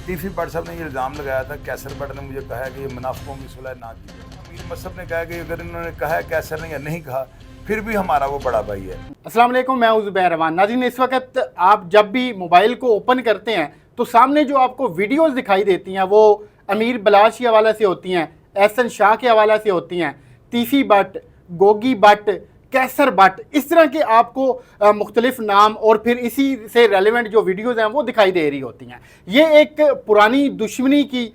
टीफी भट्ट साहब ने ये इल्ज़ाम लगाया था, कैसर भट्ट ने मुझे कहा है कि ये मुनाफिकों की सुलह ना की। अमीर मसहब ने कहा कि अगर इन्होंने कहा है कैसर ने या नहीं कहा, फिर भी हमारा वो बड़ा भाई है। अस्सलाम वालेकुम, मैं हूं ज़ुबैर रहमान। नाज़रीन, इस वक्त आप जब भी मोबाइल को ओपन करते हैं तो सामने जो आपको वीडियोस दिखाई देती हैं वो अमीर बलाश के हवाले से होती हैं, एहसन शाह के हवाले से होती हैं, टीफी भट्ट, गोगी भट्ट, कैसर भट्ट, इस तरह के आपको मुख्तलिफ नाम और फिर इसी से रेलिवेंट जो वीडियोस हैं वो दिखाई दे रही होती हैं। ये एक पुरानी दुश्मनी की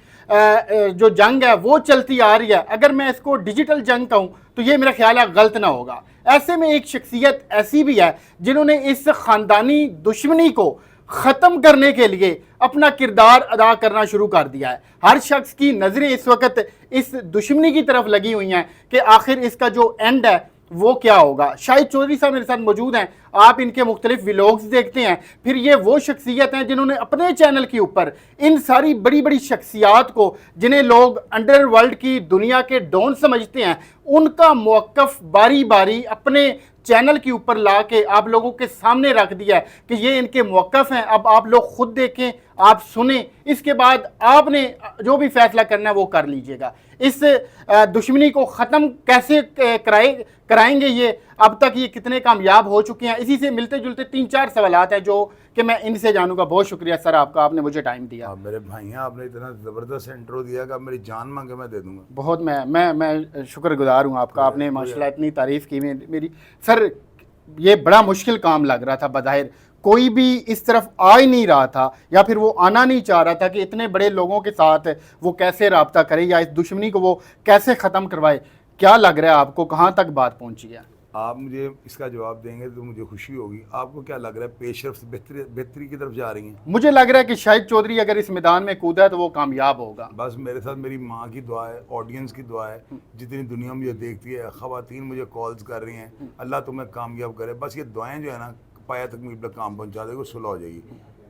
जो जंग है वो चलती आ रही है। अगर मैं इसको डिजिटल जंग कहूँ तो ये मेरा ख्याल है गलत ना होगा। ऐसे में एक शख्सियत ऐसी भी है जिन्होंने इस ख़ानदानी दुश्मनी को ख़त्म करने के लिए अपना किरदार अदा करना शुरू कर दिया है। हर शख्स की नज़रें इस वक्त इस दुश्मनी की तरफ लगी हुई हैं कि आखिर इसका जो एंड है वो क्या होगा। शाहिद चौधरी साहब मेरे साथ मौजूद हैं, आप इनके मुख्तलिफ व्लॉग्स देखते हैं। फिर ये वो शख्सियत हैं जिन्होंने अपने चैनल के ऊपर इन सारी बड़ी बड़ी शख्सियात को, जिन्हें लोग अंडर वर्ल्ड की दुनिया के डॉन समझते हैं, उनका मौक़िफ़ बारी बारी अपने चैनल के ऊपर ला के आप लोगों के सामने रख दिया है कि ये इनके मौक़िफ़ हैं। अब आप लोग खुद देखें, आप सुने, इसके बाद आपने जो भी फैसला करना है वो कर लीजिएगा। इस दुश्मनी को ख़त्म कैसे कराएंगे ये, अब तक ये कितने कामयाब हो चुके हैं, इसी से मिलते जुलते 3-4 सवालात हैं जो कि मैं इनसे जानूंगा। बहुत शुक्रिया सर आपका, आपने मुझे टाइम दिया। मेरे भाई हैं, आपने इतना ज़बरदस्त इंट्रो दिया कि मेरी जान मांगे मैं दे दूंगा। बहुत मैं शुक्रगुजार हूँ आपका, आपने माशाल्लाह इतनी तारीफ़ की मेरी। सर ये बड़ा मुश्किल काम लग रहा था, बज़ाहिर कोई भी इस तरफ आ ही नहीं रहा था या फिर वो आना नहीं चाह रहा था कि इतने बड़े लोगों के साथ वो कैसे रब्ता करे या इस दुश्मनी को वो कैसे ख़त्म करवाए। क्या लग रहा है आपको, कहाँ तक बात पहुँची है? आप मुझे इसका जवाब देंगे तो मुझे खुशी होगी। आपको क्या लग रहा है, पेशरफ्त बेहतरी की तरफ जा रही हैं? मुझे लग रहा है कि शाहिद चौधरी अगर इस मैदान में कूदा है तो वो कामयाब होगा। बस मेरे साथ मेरी माँ की दुआ है, ऑडियंस की दुआ है, जितनी दुनिया मुझे देखती है, ख़वातीन मुझे कॉल्स कर रही हैं, अल्लाह तुम्हें कामयाब करे। बस ये दुआएं जो है ना पाया तक मुझे काम पहुँचा देगी, सुलह हो जाएगी।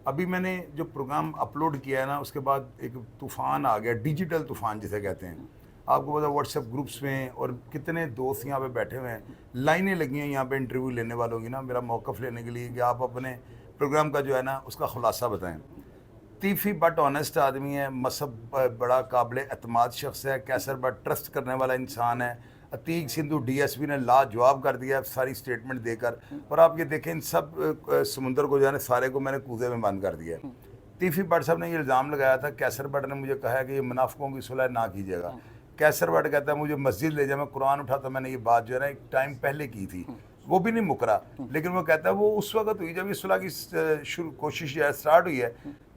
अभी मैंने जो प्रोग्राम अपलोड किया है ना, उसके बाद एक तूफ़ान आ गया, डिजिटल तूफ़ान जिसे कहते हैं। आपको पता है व्हाट्सएप ग्रुप्स में और कितने दोस्त यहाँ पे बैठे हुए हैं, लाइनें लगी हैं यहाँ पे इंटरव्यू लेने वालों की ना, मेरा मौक़िफ़ लेने के लिए कि आप अपने प्रोग्राम का जो है ना उसका खुलासा बताएं। टीफी भट्ट ऑनेस्ट आदमी है, मसहब बड़ा काबिल एतमाद शख्स है, कैसर भट्ट ट्रस्ट करने वाला इंसान है, अतीक सिंधु डीएसपी ने लाजवाब कर दिया सारी स्टेटमेंट देकर। और आप ये देखें इन सब समुंदर को जो है ना सारे को मैंने कूदे में बंद कर दिया है। टीफी भट्ट साहब ने ये इल्ज़ाम लगाया था, कैसर भट्ट ने मुझे कहा है कि ये मुनाफिकों की सुलह ना कीजिएगा। कैसर भट्ट कहता है मुझे मस्जिद ले जाए, मैं कुरान उठाता। मैंने ये बात जो है ना एक टाइम पहले की थी, वो भी नहीं मुकरा, लेकिन वो कहता है वो उस वक्त हुई जब ये सुलह की कोशिश जो है स्टार्ट हुई है।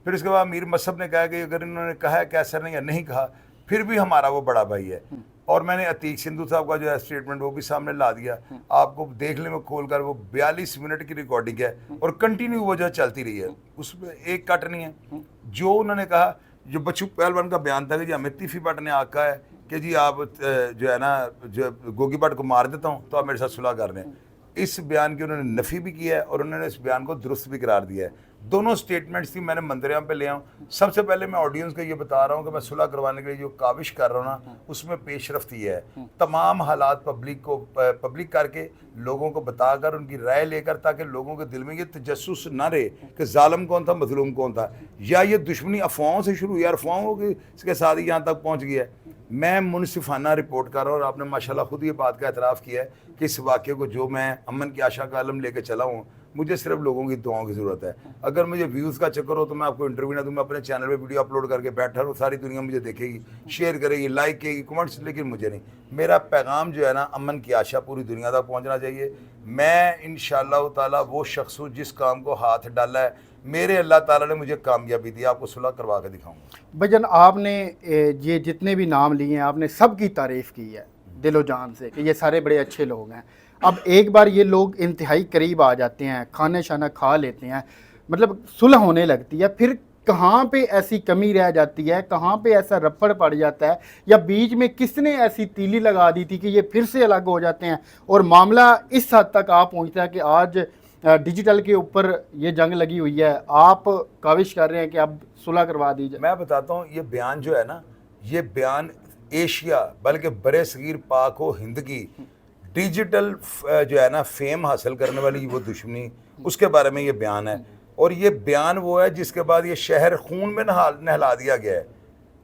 फिर उसके बाद अमीर मसहब ने कहा कि अगर इन्होंने कहा है कैसर ने या नहीं कहा, फिर भी हमारा वो बड़ा भाई है। और मैंने अतीक सिंधु साहब का जो है स्टेटमेंट वो भी सामने ला दिया, आपको देख ले में खोल कर, वो 42 मिनट की रिकॉर्डिंग है और कंटिन्यू वो जो है चलती रही है, उसमें एक कट नहीं है। जो उन्होंने कहा, जो बच्चू पहलवान का बयान था कि जी हमें टीफी भट्ट ने आका है कि जी आप जो है ना जो गोगी भट्ट को मार देता हूँ तो आप मेरे साथ सुलह कर दें, इस बयान की उन्होंने नफ़ी भी किया है और उन्होंने इस बयान को दुरुस्त भी करार दिया है। दोनों स्टेटमेंट्स थी, मैंने मंदरियाम पे ले आऊँ। सबसे पहले मैं ऑडियंस को ये बता रहा हूँ कि मैं सुलह करवाने के लिए जो काविश कर रहा हूँ ना, उसमें पेशरफ्ती है। तमाम हालात पब्लिक करके लोगों को बताकर उनकी राय लेकर, ताकि लोगों के दिल में ये तजस्सुस ना रहे कि जालिम कौन था, मजलूम कौन था, या ये दुश्मनी अफवाहों से शुरू हुई, अफवाहों के इसके साथ ही यहाँ तक पहुँच गया है। मैं मुनसिफाना रिपोर्ट कर रहा हूँ और आपने माशाल्लाह खुद ये बात का एतराफ़ किया है कि इस वाक़े को जो मैं अमन की आशा का आलम लेकर चला हूँ, मुझे सिर्फ लोगों की दुआओं की ज़रूरत है। अगर मुझे व्यूज़ का चक्कर हो तो मैं आपको इंटरव्यू ना दूँ, मैं अपने चैनल पे वीडियो अपलोड करके बैठा हूँ, सारी दुनिया मुझे देखेगी, शेयर करेगी, लाइक करेगी, कमेंट्स, लेकिन मुझे नहीं। मेरा पैगाम जो है ना अमन की आशा पूरी दुनिया तक पहुँचना चाहिए। मैं इंशाअल्लाह ताला वो शख्स हूँ जिस काम को हाथ डाला है, मेरे अल्लाह ताला ने मुझे कामयाबी दी, आपको सुलह करवा के दिखाऊंगा। भजन आपने ये जितने भी नाम लिए हैं आपने सब की तारीफ़ की है दिलो जान से कि ये सारे बड़े अच्छे लोग हैं। अब एक बार ये लोग इंतहाई करीब आ जाते हैं, खाना शाना खा लेते हैं, मतलब सुलह होने लगती है, फिर कहाँ पे ऐसी कमी रह जाती है, कहाँ पे ऐसा रफड़ पड़ जाता है, या बीच में किसने ऐसी तीली लगा दी थी कि ये फिर से अलग हो जाते हैं और मामला इस हद तक आ पहुँचता है कि आज डिजिटल के ऊपर ये जंग लगी हुई है, आप काविश कर रहे हैं कि अब सुलह करवा दीजिए। मैं बताता हूँ, ये बयान जो है ना, ये बयान एशिया बल्कि बड़े सगीर पाक व हिंद की डिजिटल जो है ना फेम हासिल करने वाली वो दुश्मनी, उसके बारे में ये बयान है। اور یہ بیان وہ ہے جس کے بعد یہ شہر خون میں نہلا دیا گیا ہے.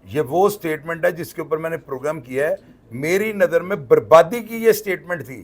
یہ وہ سٹیٹمنٹ ہے جس کے اوپر میں نے پروگرام کیا ہے. میری نظر میں بربادی کی یہ سٹیٹمنٹ تھی.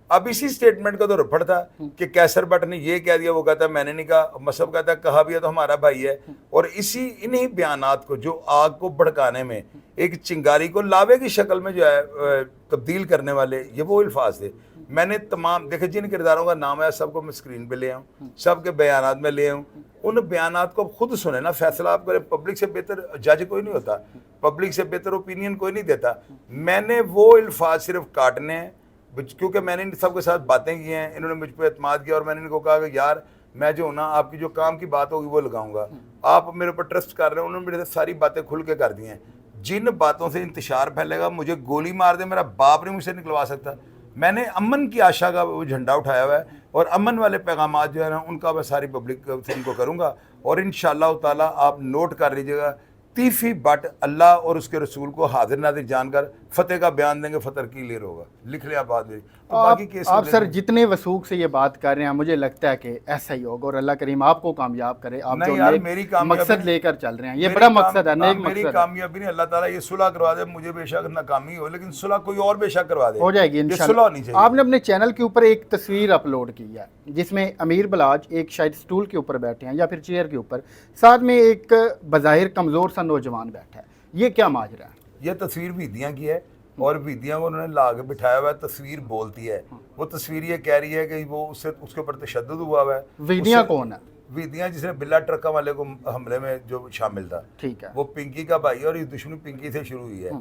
اب اسی سٹیٹمنٹ کا تو رپڑ تھا کہ کیسر بٹ نے یہ کہہ دیا, وہ کہتا ہے میں نے نہیں کہا, مصعب کہتا ہے کہا بھی ہے تو ہمارا بھائی ہے. اور انہی بیانات کو جو آگ کو بھڑکانے میں, ایک چنگاری کو لاوے کی شکل میں جو ہے تبدیل کرنے والے, یہ وہ الفاظ تھے. میں نے تمام دیکھے جن کرداروں کا نام ہے سب کو میں اسکرین پہ لے آؤں, سب کے بیانات میں لے آؤں. ان بیانات کو خود سنیں نا, فیصلہ آپ کریں. پبلک سے بہتر جج کوئی نہیں ہوتا, پبلک سے بہتر اوپینین کوئی نہیں دیتا. میں نے وہ الفاظ صرف کاٹنے ہیں کیونکہ میں نے ان سب کے ساتھ باتیں کی ہیں, انہوں نے مجھ پہ اعتماد کیا, اور میں نے ان کو کہا کہ یار میں جو ہوں نا آپ کی جو کام کی بات ہوگی وہ لگاؤں گا. آپ میرے اوپر ٹرسٹ کر رہے ہیں, انہوں نے میرے سے ساری باتیں کھل کے کر دی ہیں. جن باتوں سے انتشار پھیلے گا, مجھے گولی مار دے میرا باپ نہیں مجھ سے نکلوا سکتا. میں نے امن کی آشا کا وہ جھنڈا اٹھایا ہوا ہے, اور امن والے پیغامات جو ہے نا ان کا میں ساری پبلک سے ان کو کروں گا. اور انشاءاللہ تعالیٰ آپ نوٹ کر لیجیے گا, تیفی بٹ اللہ اور اس کے رسول کو حاضر ناظر جان کر فتح کا بیان دیں گے, فتح کی لیر ہوگا. لکھ لیا بات میری. آپ سر جتنے وثوق سے یہ بات کر رہے ہیں, مجھے لگتا ہے کہ ایسا ہی ہوگا, اور اللہ کریم آپ کو کامیاب کرے. آپ جو مقصد لے کر چل رہے ہیں, یہ بڑا مقصد ہے, نیک مقصد ہے. میری کامیابی نہیں, اللہ تعالیٰ یہ صلح کروا دے, مجھے بے شک ناکامی ہو لیکن صلح کوئی اور بے شک کروا دے, ہو جائے گی انشاءاللہ. آپ نے اپنے چینل کے اوپر ایک تصویر اپلوڈ کی ہے جس میں امیر بلاج ایک شاید سٹول کے اوپر بیٹھے ہیں یا پھر چیئر کے اوپر, ساتھ میں ایک بظاہر کمزور سا نوجوان بیٹھا ہے. یہ کیا ماجرا ہے؟ یہ تصویر ویدیاں کی ہے, اور ویدیاں کو انہوں نے لا کے بٹھایا ہوا ہے. تصویر بولتی ہے, وہ تصویر یہ کہہ رہی ہے کہ وہ اس کے اوپر تشدد ہوا ہوا ہے. ویدیاں کون ہے؟ ویدیاں جس نے بلا ٹرکا والے کو حملے میں جو شامل تھا, ٹھیک ہے, وہ پنکی کا بھائی ہے, اور یہ دشمنی پنکی سے شروع ہوئی ہے.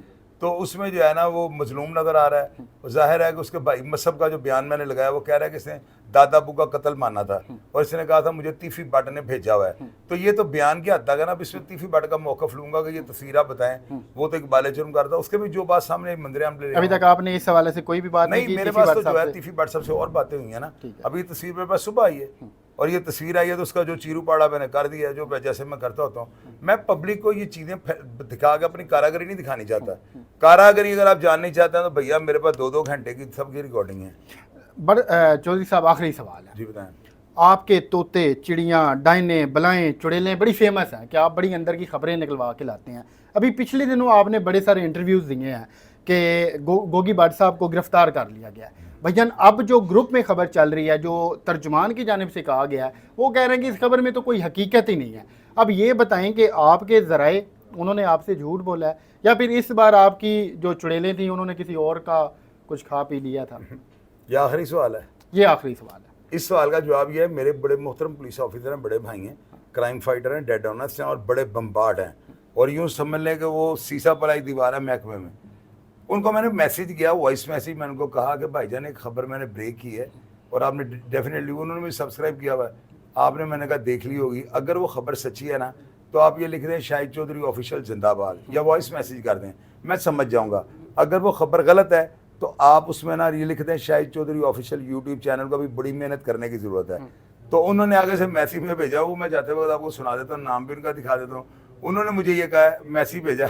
تو اس میں جو ہے نا وہ مظلوم نظر آ رہا ہے. ظاہر ہے کہ اس کے بھائی مصعب کا جو بیان میں نے لگایا, وہ کہہ رہا ہے کہ اس نے دادا ابو کا قتل مانا تھا, اور اس نے کہا تھا مجھے تیفی بٹ نے بھیجا ہوا ہے. تو یہ تو بیان کی حد تک ہے نا. اب اس میں تیفی بٹ کا موقف لوں گا کہ یہ تصویر آپ بتائیں, وہ تو اقبال جرم کرتا, اس کے بھی جو بات سامنے منظر عام لے. ابھی تک آپ نے اس حوالے سے کوئی بھی بات نہیں کی؟ میرے پاس تو جو ہے تیفی بٹ سب سے اور باتیں ہوئی ہیں نا. ابھی تصویر میرے پاس صبح آئی ہے, اور یہ تصویر آئی ہے تو اس کا جو چیرو پاڑا میں نے کر دیا ہے, جو جیسے میں کرتا ہوتا ہوں. میں پبلک کو یہ چیزیں دکھا کے اپنی کاراگری نہیں دکھانی چاہتا. کاراگری اگر آپ جاننا چاہتے ہیں تو بھیا میرے پاس 2 گھنٹے کی سب کی ریکارڈنگ ہے. چودھری صاحب آخری سوال ہے. جی بتائیں. آپ کے طوطے, چڑیاں, ڈائنے, بلائیں, چڑیلیں بڑی فیمس ہیں کہ آپ بڑی اندر کی خبریں نکلوا کے لاتے ہیں. ابھی پچھلے دنوں آپ نے بڑے سارے انٹرویوز دیے ہیں کہ گوگی بٹ صاحب کو گرفتار کر لیا گیا ہے. بھائیان اب جو گروپ میں خبر چل رہی ہے, جو ترجمان کی جانب سے کہا گیا ہے, وہ کہہ رہے ہیں کہ اس خبر میں تو کوئی حقیقت ہی نہیں ہے. اب یہ بتائیں کہ آپ کے ذرائع انہوں نے آپ سے جھوٹ بولا ہے, یا پھر اس بار آپ کی جو چڑیلیں تھیں انہوں نے کسی اور کا کچھ کھا پی لیا تھا؟ یہ آخری سوال ہے. یہ آخری سوال ہے. اس سوال کا جواب یہ ہے, میرے بڑے محترم پولیس آفیسر ہیں, بڑے بھائی ہیں, کرائم فائٹر ہیں, ڈیڈ آنرس ہیں, اور بڑے بمبارڈ ہیں, اور یوں سمجھ لیں کہ وہ سیسا پلائی دیوار ہے محکمے میں. ان کو میں نے میسیج کیا, وائس میسیج, میں ان کو کہا کہ بھائی جان ایک خبر میں نے بریک کی ہے, اور آپ نے ڈیفینیٹلی, انہوں نے مجھے سبسکرائب کیا ہوا ہے, آپ نے, میں نے کہا دیکھ لی ہوگی. اگر وہ خبر سچی ہے نا تو آپ یہ لکھ دیں شاہد چودھری آفیشیل زندہ باد, یا وائس میسیج کر دیں, میں سمجھ جاؤں گا. اگر وہ خبر غلط ہے تو آپ اس میں نا یہ لکھ دیں شاہد چودھری آفیشیل یوٹیوب چینل کو بھی بڑی محنت کرنے کی ضرورت ہے. تو انہوں نے آگے سے میسیج میں بھیجا, وہ میں جاتے وقت آپ کو سنا دیتا ہوں, نام بھی ان کا دکھا دیتا ہوں. انہوں نے مجھے یہ کہا ہے, میسیج بھیجا,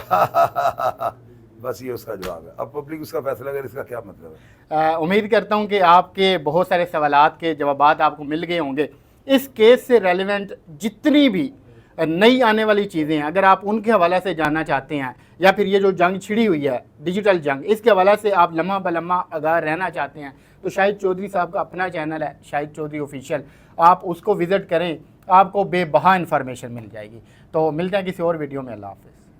بس یہ اس کا جواب ہے. اب پبلک اس کا فیصلہ کرے, اس کا کیا مطلب ہے. امید کرتا ہوں کہ آپ کے بہت سارے سوالات کے جوابات آپ کو مل گئے ہوں گے. اس کیس سے ریلیونٹ جتنی بھی نئی آنے والی چیزیں ہیں, اگر آپ ان کے حوالے سے جاننا چاہتے ہیں, یا پھر یہ جو جنگ چھڑی ہوئی ہے ڈیجیٹل جنگ, اس کے حوالے سے آپ لمحہ بلمحہ آگاہ رہنا چاہتے ہیں, تو شاہد چودھری صاحب کا اپنا چینل ہے شاہد چودھری آفیشیل, آپ اس کو وزٹ کریں, آپ کو بے بہا انفارمیشن مل جائے گی. تو ملتے ہیں کسی اور ویڈیو میں. اللہ حافظ.